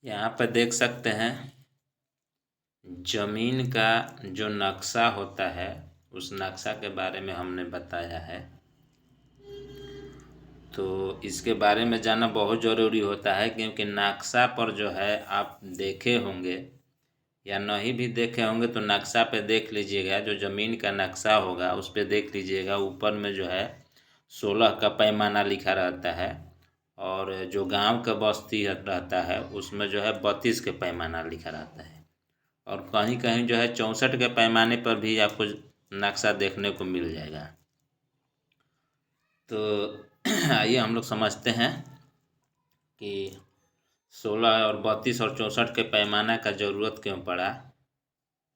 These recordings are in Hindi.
यहाँ पर देख सकते हैं जमीन का जो नक्शा होता है उस नक्शा के बारे में हमने बताया है। तो इसके बारे में जानना बहुत ज़रूरी होता है क्योंकि नक्शा पर जो है आप देखे होंगे या नहीं भी देखे होंगे तो नक्शा पे देख लीजिएगा। जो ज़मीन का नक्शा होगा उस पे देख लीजिएगा, ऊपर में जो है 16 का पैमाना लिखा रहता है और जो गांव का बस्ती रहता है उसमें जो है 32 के पैमाना लिखा रहता है और कहीं कहीं जो है 64 के पैमाने पर भी आपको नक्शा देखने को मिल जाएगा। तो आइए हम लोग समझते हैं कि 16 और 32 और 64 के पैमाना का ज़रूरत क्यों पड़ा,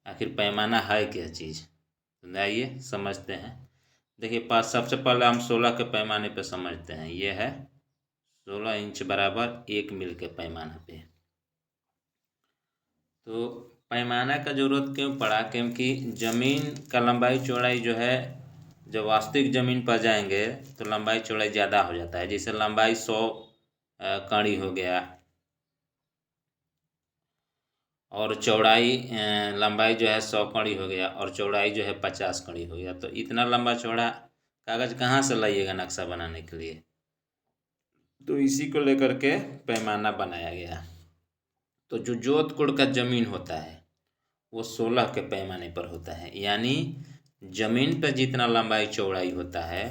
आखिर पैमाना है क्या चीज़। तो आइए समझते हैं। देखिए पास सबसे पहले हम 16 के पैमाने पे समझते हैं। ये है 16 इंच बराबर 1 मील के पैमाना पे। तो पैमाना का ज़रूरत क्यों पड़ा, क्योंकि ज़मीन का लंबाई चौड़ाई जो है जब वास्तविक ज़मीन पर जाएंगे तो लंबाई चौड़ाई ज़्यादा हो जाता है। जैसे लंबाई 100 कड़ी हो गया और चौड़ाई लंबाई जो है 100 कड़ी हो गया और चौड़ाई जो है 50 कड़ी हो गया। तो इतना लंबा चौड़ा कागज़ कहाँ से लाइएगा नक्शा बनाने के लिए। तो इसी को लेकर के पैमाना बनाया गया। तो जो जोधपुर का ज़मीन होता है वो 16 के पैमाने पर होता है, यानी ज़मीन पर जितना लंबाई चौड़ाई होता है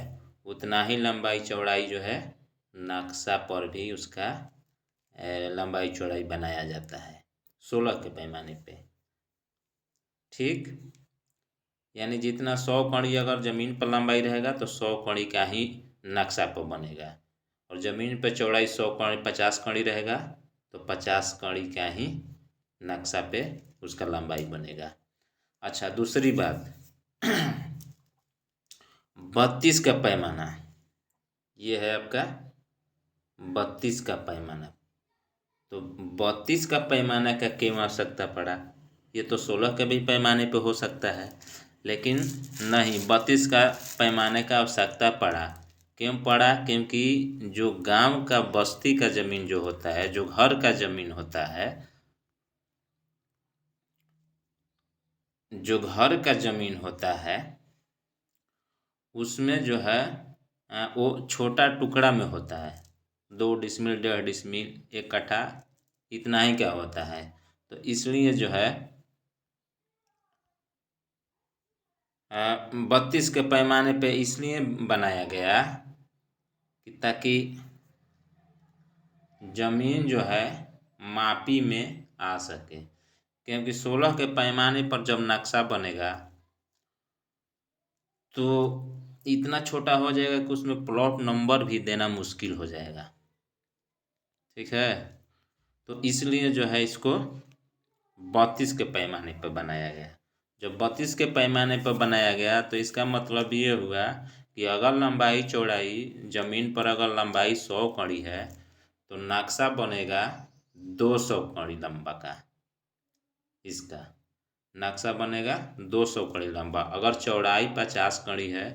उतना ही लंबाई चौड़ाई जो है नक्शा पर भी उसका लंबाई चौड़ाई बनाया जाता है 16 के पैमाने पे। ठीक, यानी जितना 100 कड़ी अगर ज़मीन पर लंबाई रहेगा तो 100 कड़ी का ही नक्शा पर बनेगा और ज़मीन पर चौड़ाई 100 कड़ी 50 कड़ी रहेगा तो 50 कड़ी का ही नक्शा पे उसका लंबाई बनेगा। अच्छा, दूसरी बात 32 का पैमाना, ये है आपका 32 का पैमाना। तो 32 का पैमाना का क्यों आवश्यकता पड़ा। ये तो 16 के भी पैमाने पे हो सकता है, लेकिन नहीं 32 का पैमाने का आवश्यकता पड़ा। क्यों पड़ा, क्योंकि जो गांव का बस्ती का ज़मीन जो होता है, जो घर का ज़मीन होता है, जो घर का ज़मीन होता है उसमें जो है वो छोटा टुकड़ा में होता है। 2 डिसमिल 1.5 डिसमिल 1 कट्ठा इतना ही क्या होता है। तो इसलिए जो है 32 के पैमाने पे इसलिए बनाया गया कि ताकि ज़मीन जो है मापी में आ सके। क्योंकि 16 के पैमाने पर जब नक्शा बनेगा तो इतना छोटा हो जाएगा कि उसमें प्लॉट नंबर भी देना मुश्किल हो जाएगा। ठीक है, तो इसलिए जो है इसको 32 के पैमाने पर बनाया गया। जब 32 के पैमाने पर बनाया गया तो इसका मतलब ये हुआ कि अगर लंबाई चौड़ाई ज़मीन पर अगर लंबाई 100 कड़ी है तो नक्शा बनेगा 200 कड़ी लंबा का। इसका नक्शा बनेगा 200 कड़ी लंबा। अगर चौड़ाई 50 कड़ी है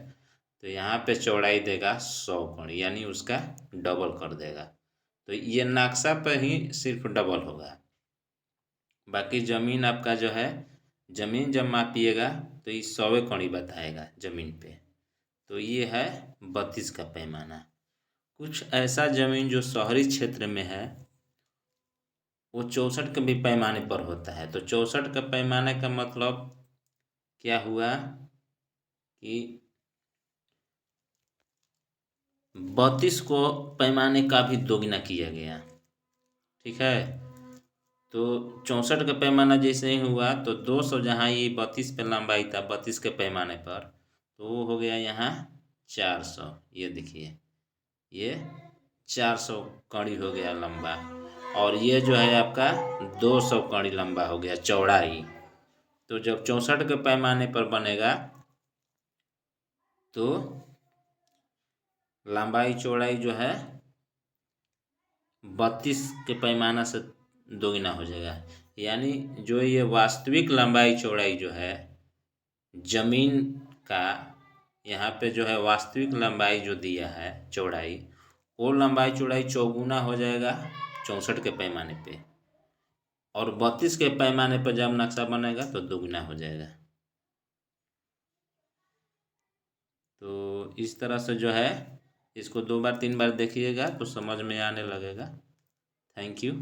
तो यहाँ पे चौड़ाई देगा 100 कड़ी, यानी उसका डबल कर देगा। तो ये नक्शा पे ही सिर्फ डबल होगा। बाकी ज़मीन आपका जो है ज़मीन जब मापिएगा तो ये 100 कड़ी बताएगा ज़मीन पे। तो ये है 32 का पैमाना। कुछ ऐसा ज़मीन जो शहरी क्षेत्र में है वो 64 के भी पैमाने पर होता है। तो 64 का पैमाने का मतलब क्या हुआ कि 32 को पैमाने का भी दोगुना किया गया। ठीक है, तो 64 का पैमाना जैसे ही हुआ तो 200 जहाँ ये 32 पे लंबाई था 32 के पैमाने पर, तो वो हो गया यहाँ 400। ये देखिए ये 400 कड़ी हो गया लंबा और ये जो है आपका 200 कड़ी लंबा हो गया चौड़ाई। तो जब 64 के पैमाने पर बनेगा तो लंबाई चौड़ाई जो है 32 के पैमाना से दोगुना हो जाएगा। यानी जो ये वास्तविक लंबाई चौड़ाई जो है ज़मीन का, यहाँ पे जो है वास्तविक लंबाई जो दिया है चौड़ाई, वो लंबाई चौड़ाई चौगुना हो जाएगा 64 के पैमाने पे। और 32 के पैमाने पर जब नक्शा बनेगा तो दोगुना हो जाएगा। तो इस तरह से जो है इसको 2 बार 3 बार देखिएगा तो समझ में आने लगेगा। Thank you.